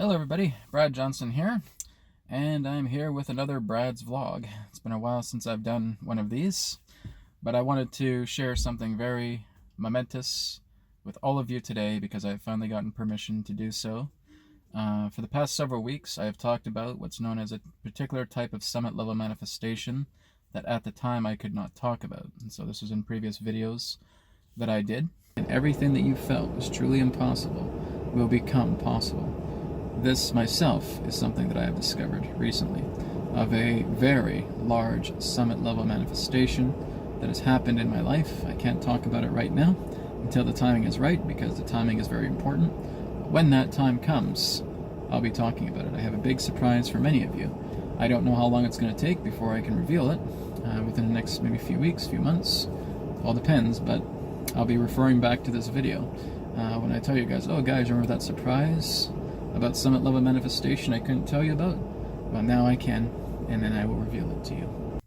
Hello everybody, Brad Johnson here, and I'm here with another Brad's Vlog. It's been a while since I've done one of these, but I wanted to share something very momentous with all of you today because I've finally gotten permission to do so. For the past several weeks, I have talked about what's known as a particular type of summit level manifestation that at the time I could not talk about. And so this was in previous videos that I did. And everything that you felt was truly impossible will become possible. This myself is something that I have discovered recently of a very large summit level manifestation that has happened in my life. I can't talk about it right now until the timing is right because the timing is very important. But when that time comes, I'll be talking about it. I have a big surprise for many of you. I don't know how long it's going to take before I can reveal it, within the next maybe few weeks, few months. All depends, but I'll be referring back to this video when I tell you guys, oh guys, remember that surprise about summit level manifestation I couldn't tell you about? Well, now I can, and then I will reveal it to you.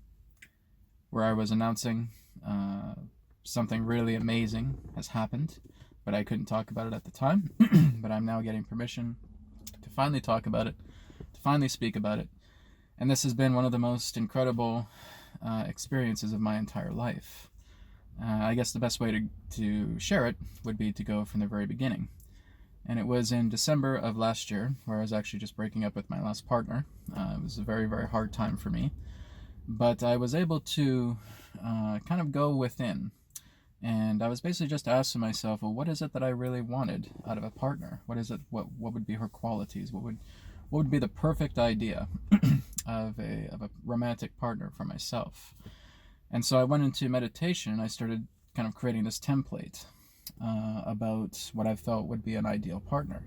Where I was announcing something really amazing has happened, but I couldn't talk about it at the time. But I'm now getting permission to finally talk about it, to finally speak about it. And this has been one of the most incredible experiences of my entire life. I guess the best way to share it would be to go from the very beginning. And it was in December of last year, where I was actually just breaking up with my last partner. It was a very, very hard time for me. But I was able to kind of go within. And I was basically just asking myself, well, what is it that I really wanted out of a partner? What is it? What would be her qualities? What would be the perfect idea of a romantic partner for myself? And so I went into meditation and I started kind of creating this template about what I felt would be an ideal partner.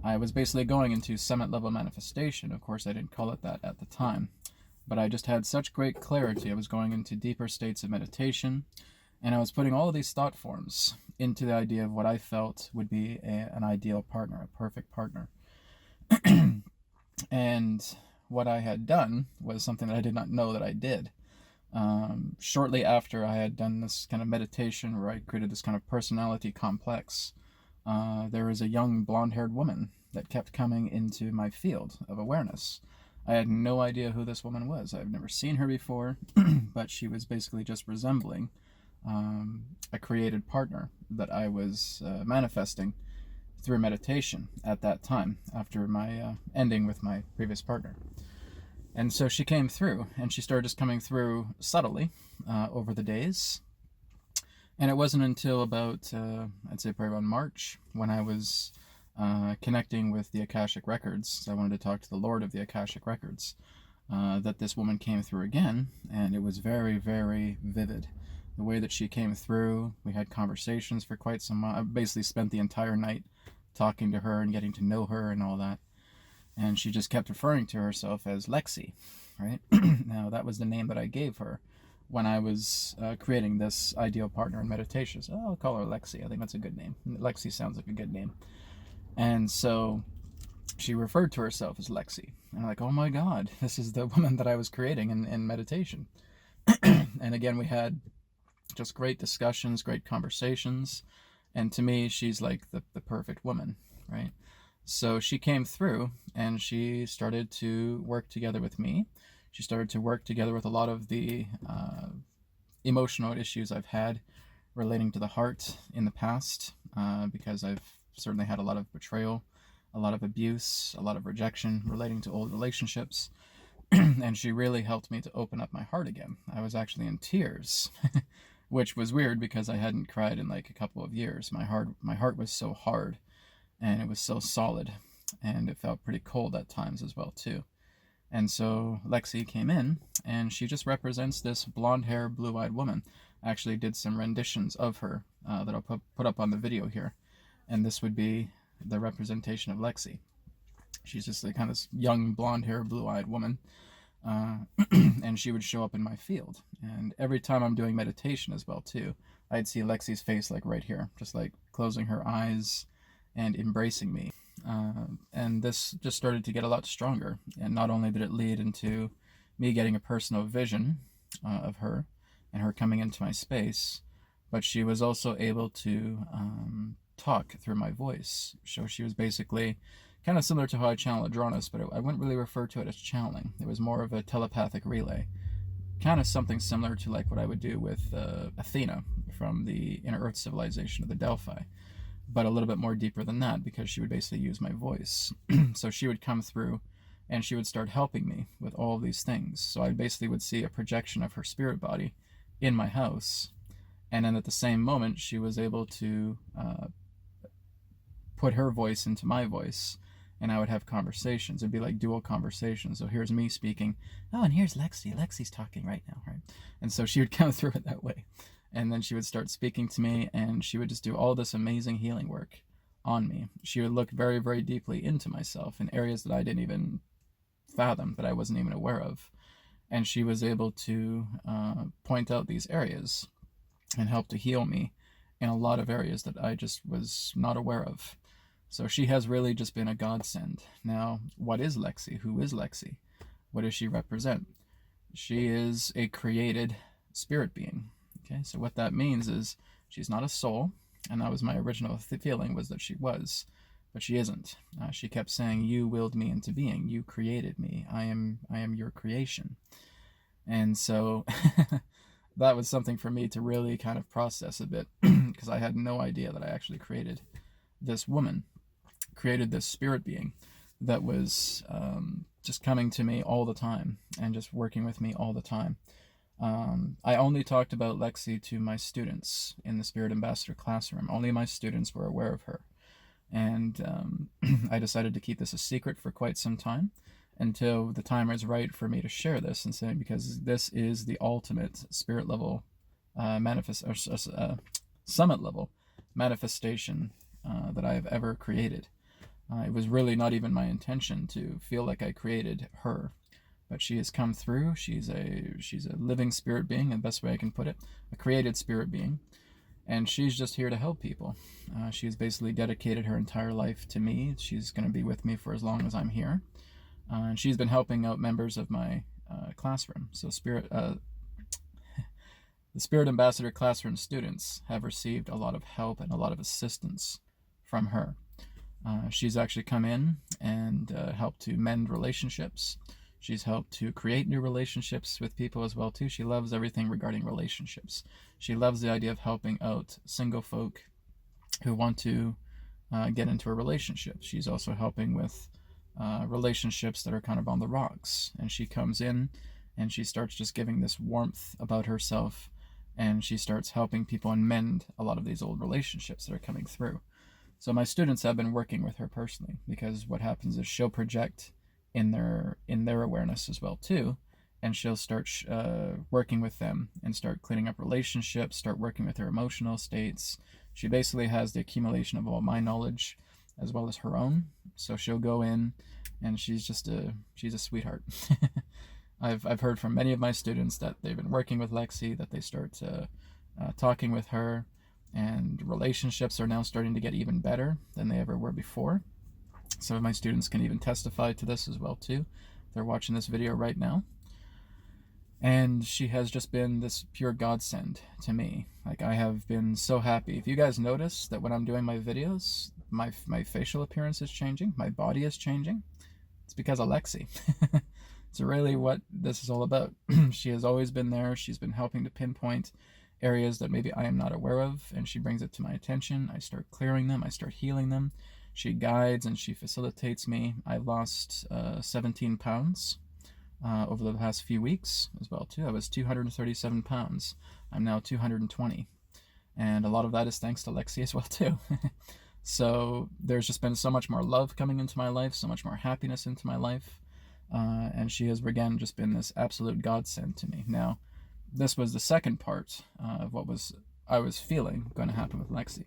I was basically going into summit level manifestation. Of course, I didn't call it that at the time, but I just had such great clarity. I was going into deeper states of meditation, and I was putting all of these thought forms into the idea of what I felt would be an ideal partner, a perfect partner. And what I had done was something that I did not know that I did. Shortly after I had done this kind of meditation where I created this kind of personality complex, there was a young blonde-haired woman that kept coming into my field of awareness. I had no idea who this woman was. I've never seen her before, but she was basically just resembling a created partner that I was manifesting through meditation at that time after my ending with my previous partner. And so she came through, and she started just coming through subtly over the days. And it wasn't until about, I'd say probably around March, when I was connecting with the Akashic Records. I wanted to talk to the Lord of the Akashic Records, that this woman came through again, and it was very, very vivid. The way that she came through, we had conversations for quite some while. I basically spent the entire night talking to her and getting to know her and all that. And she just kept referring to herself as Lexi, right? Now, that was the name that I gave her when I was creating this ideal partner in meditation. So I'll call her Lexi. I think that's a good name. Lexi sounds like a good name. And so she referred to herself as Lexi. And I'm like, oh my God, this is the woman that I was creating in meditation. And again, we had just great discussions, great conversations. And to me, she's like the perfect woman, right? So she came through and she started to work together with me. She started to work together with a lot of the emotional issues I've had relating to the heart in the past, because I've certainly had a lot of betrayal, a lot of abuse, a lot of rejection relating to old relationships. And she really helped me to open up my heart again. I was actually in tears, which was weird because I hadn't cried in like a couple of years. My heart was so hard. And it was so solid, and it felt pretty cold at times as well too. And so Lexi came in, and she just represents this blonde hair, blue-eyed woman. I actually did some renditions of her that I'll put up on the video here, and this would be the representation of Lexi. She's just a kind of young blonde hair, blue-eyed woman, and she would show up in my field. And every time I'm doing meditation as well too, I'd see Lexi's face like right here, just like closing her eyes and embracing me. And this just started to get a lot stronger. And not only did it lead into me getting a personal vision of her and her coming into my space, but she was also able to talk through my voice. So she was basically kind of similar to how I channel Adronis, but I wouldn't really refer to it as channeling. It was more of a telepathic relay, kind of something similar to like what I would do with Athena from the Inner Earth civilization of the Delphi, but a little bit more deeper than that, because she would basically use my voice. So she would come through and she would start helping me with all of these things. So I basically would see a projection of her spirit body in my house, and then at the same moment she was able to put her voice into my voice, and I would have conversations. It'd be like dual conversations. So here's me speaking, oh, and here's Lexi. Lexi's talking right now, right? And so she would come through it that way. And then she would start speaking to me, and she would just do all this amazing healing work on me. She would look very, very deeply into myself in areas that I didn't even fathom, that I wasn't even aware of. And she was able to point out these areas and help to heal me in a lot of areas that I just was not aware of. So she has really just been a godsend. Now, what is Lexi? Who is Lexi? What does she represent? She is a created spirit being. Okay, so what that means is she's not a soul, and that was my original feeling, was that she was, but she isn't. She kept saying, you willed me into being, you created me, I am your creation. And so that was something for me to really kind of process a bit, because I had no idea that I actually created this woman, created this spirit being that was just coming to me all the time and just working with me all the time. I only talked about Lexi to my students in the Spirit Ambassador classroom. Only my students were aware of her. And I decided to keep this a secret for quite some time, until the time is right for me to share this, and say, because this is the ultimate spirit level summit level manifestation that I have ever created. It was really not even my intention to feel like I created her, but she has come through. She's a living spirit being, the best way I can put it, a created spirit being, and she's just here to help people. She's basically dedicated her entire life to me. She's going to be with me for as long as I'm here, and she's been helping out members of my classroom. So the Spirit Ambassador classroom students have received a lot of help and a lot of assistance from her. She's actually come in and helped to mend relationships. She's helped to create new relationships with people as well too. She loves everything regarding relationships. She loves the idea of helping out single folk who want to get into a relationship. She's also helping with relationships that are kind of on the rocks. And she comes in and she starts just giving this warmth about herself, and she starts helping people and mend a lot of these old relationships that are coming through. So my students have been working with her personally, because what happens is she'll project in their awareness as well too, and she'll start working with them and start cleaning up relationships, start working with their emotional states. She basically has the accumulation of all my knowledge as well as her own. So she'll go in, and she's a sweetheart. I've heard from many of my students that they've been working with Lexi, that they start talking with her, and relationships are now starting to get even better than they ever were before. Some of my students can even testify to this as well too. They're watching this video right now. And she has just been this pure godsend to me. Like, I have been so happy. If you guys notice that when I'm doing my videos, my facial appearance is changing, my body is changing, it's because of Lexi. It's really what this is all about. She has always been there. She's been helping to pinpoint areas that maybe I am not aware of, and she brings it to my attention. I start clearing them, I start healing them. She guides and she facilitates me. I've lost 17 pounds over the past few weeks as well too. I was 237 pounds. I'm now 220. And a lot of that is thanks to Lexi as well too. So there's just been so much more love coming into my life, so much more happiness into my life. And she has, again, just been this absolute godsend to me. Now, this was the second part of what I was feeling going to happen with Lexi.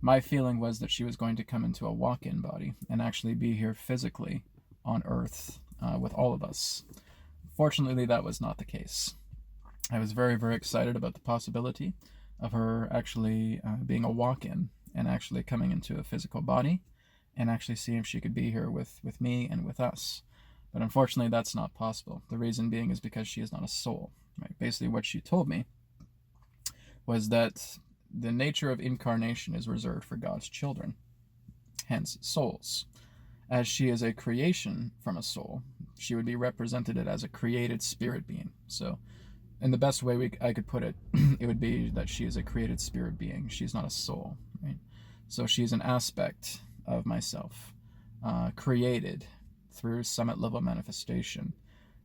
My feeling was that she was going to come into a walk-in body and actually be here physically on Earth with all of us. Fortunately, that was not the case. I was very, very excited about the possibility of her actually being a walk-in and actually coming into a physical body and actually seeing if she could be here with me and with us. But unfortunately, that's not possible. The reason being is because she is not a soul. Right? Basically, what she told me was that the nature of incarnation is reserved for God's children, hence souls. as she is a creation from a soul, she would be represented as a created spirit being. So, in the best way I could put it, it would be that she is a created spirit being. She's not a soul, right? So she is an aspect of myself, created through summit level manifestation,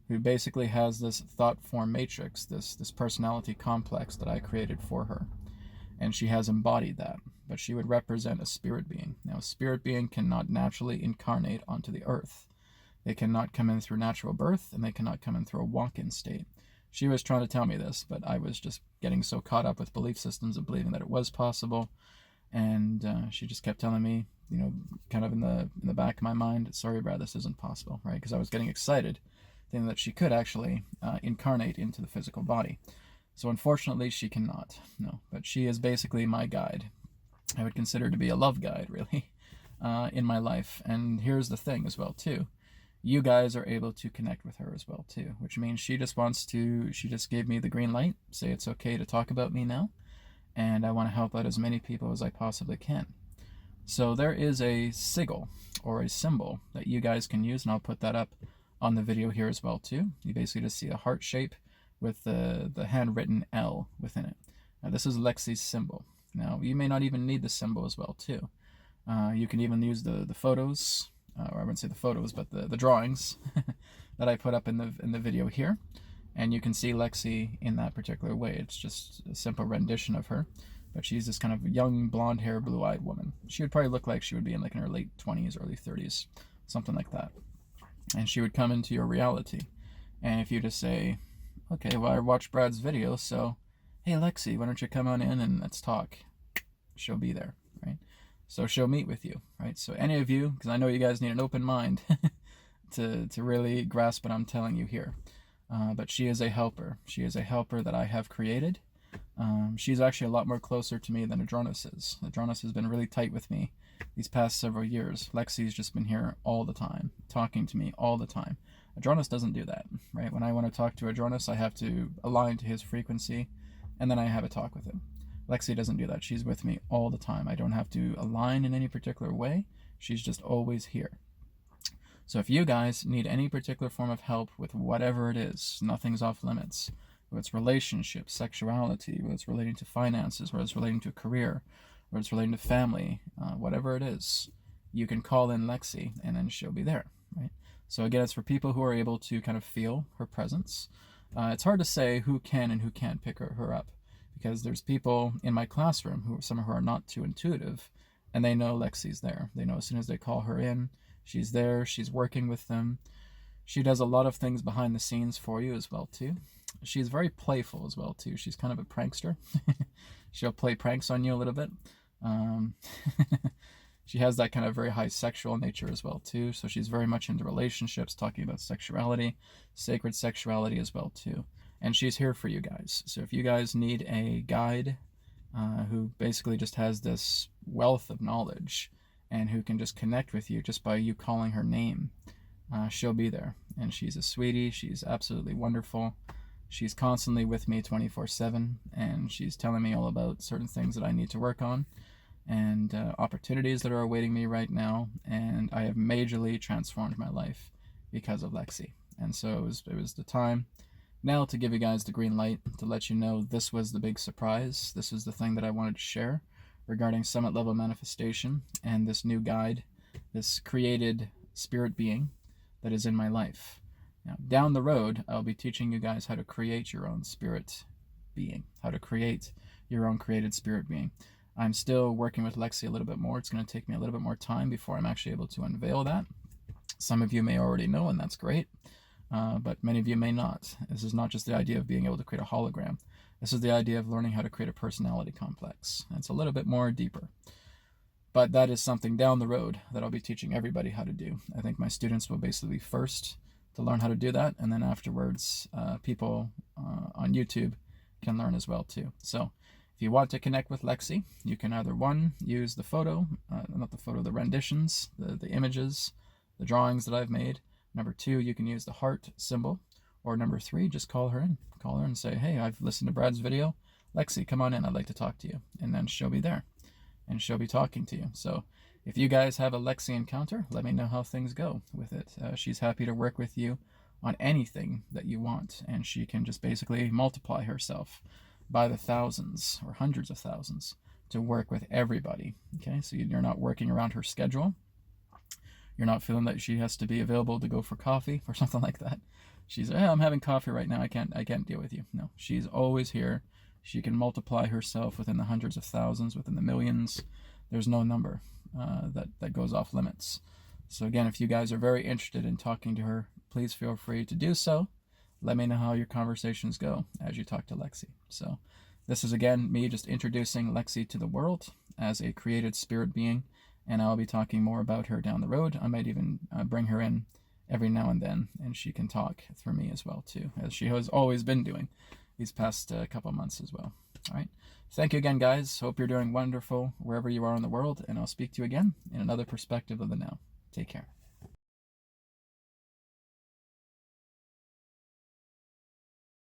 who basically has this thought form matrix, this personality complex that I created for her. And she has embodied that, but she would represent a spirit being. Now, a spirit being cannot naturally incarnate onto the earth. They cannot come in through natural birth, and they cannot come in through a walk-in state. She was trying to tell me this, but I was just getting so caught up with belief systems of believing that it was possible, and she just kept telling me, you know, kind of in the back of my mind, sorry, Brad, this isn't possible, right? Because I was getting excited, thinking that she could actually incarnate into the physical body. So unfortunately, she cannot, no. But she is basically my guide. I would consider to be a love guide, really, in my life. And here's the thing as well, too. You guys are able to connect with her as well, too, which means she just gave me the green light, say it's okay to talk about me now, and I want to help out as many people as I possibly can. So there is a sigil, or a symbol, that you guys can use, and I'll put that up on the video here as well, too. You basically just see a heart shape with the handwritten L within it. Now, this is Lexi's symbol. Now, you may not even need the symbol as well, too. You can even use the photos, or I wouldn't say the photos, but the drawings that I put up in the video here. And you can see Lexi in that particular way. It's just a simple rendition of her. But she's this kind of young, blonde hair, blue-eyed woman. She would probably look like she would be in her late 20s, early 30s, something like that. And she would come into your reality. And if you just say, okay, well, I watched Brad's video, so, hey, Lexi, why don't you come on in and let's talk? She'll be there, right? So she'll meet with you, right? So any of you, because I know you guys need an open mind to really grasp what I'm telling you here. But she is a helper. She is a helper that I have created. She's actually a lot more closer to me than Adronis is. Adronis has been really tight with me these past several years. Lexi's just been here all the time, talking to me all the time. Adronis doesn't do that, right? When I want to talk to Adronis, I have to align to his frequency, and then I have a talk with him. Lexi doesn't do that. She's with me all the time. I don't have to align in any particular way. She's just always here. So if you guys need any particular form of help with whatever it is, nothing's off limits. Whether it's relationships, sexuality, whether it's relating to finances, whether it's relating to a career, whether it's relating to family, whatever it is, you can call in Lexi and then she'll be there, right? So again, it's for people who are able to kind of feel her presence. It's hard to say who can and who can't pick her up, because there's people in my classroom, some who are not too intuitive, and they know Lexi's there. They know as soon as they call her in, she's there, she's working with them. She does a lot of things behind the scenes for you as well, too. She's very playful as well, too. She's kind of a prankster. She'll play pranks on you a little bit. She has that kind of very high sexual nature as well, too. So she's very much into relationships, talking about sexuality, sacred sexuality as well, too. And she's here for you guys. So if you guys need a guide who basically just has this wealth of knowledge and who can just connect with you just by you calling her name, she'll be there. And she's a sweetie. She's absolutely wonderful. She's constantly with me 24/7, and she's telling me all about certain things that I need to work on and opportunities that are awaiting me right now. And I have majorly transformed my life because of Lexi. And so it was the time now to give you guys the green light, to let you know this was the big surprise. This is the thing that I wanted to share regarding summit level manifestation and this new guide, this created spirit being that is in my life. Now, down the road, I'll be teaching you guys how to create your own spirit being, how to create your own created spirit being. I'm still working with Lexi a little bit more. It's going to take me a little bit more time before I'm actually able to unveil that. Some of you may already know, and that's great, but many of you may not. This is not just the idea of being able to create a hologram. This is the idea of learning how to create a personality complex. It's a little bit more deeper. But that is something down the road that I'll be teaching everybody how to do. I think my students will basically be first to learn how to do that, and then afterwards, people on YouTube can learn as well too. So if you want to connect with Lexi, you can either one, use the photo, the renditions, the images, the drawings that I've made. Number two, you can use the heart symbol. Or number three, just call her in. Call her and say, hey, I've listened to Brad's video. Lexi, come on in, I'd like to talk to you. And then she'll be there. And she'll be talking to you. So if you guys have a Lexi encounter, let me know how things go with it. She's happy to work with you on anything that you want, and she can just basically multiply herself by the thousands or hundreds of thousands to work with everybody. Okay, so you're not working around her schedule. You're not feeling that she has to be available to go for coffee or something like that. She's, I'm having coffee right now. I can't deal with you. No, she's always here. She can multiply herself within the hundreds of thousands, within the millions. There's no number that goes off limits. So again, if you guys are very interested in talking to her, please feel free to do so. Let me know how your conversations go as you talk to Lexi. So this is, again, me just introducing Lexi to the world as a created spirit being, and I'll be talking more about her down the road. I might even bring her in every now and then, and she can talk through me as well, too, as she has always been doing these past couple months as well. All right. Thank you again, guys. Hope you're doing wonderful wherever you are in the world, and I'll speak to you again in another perspective of the now. Take care.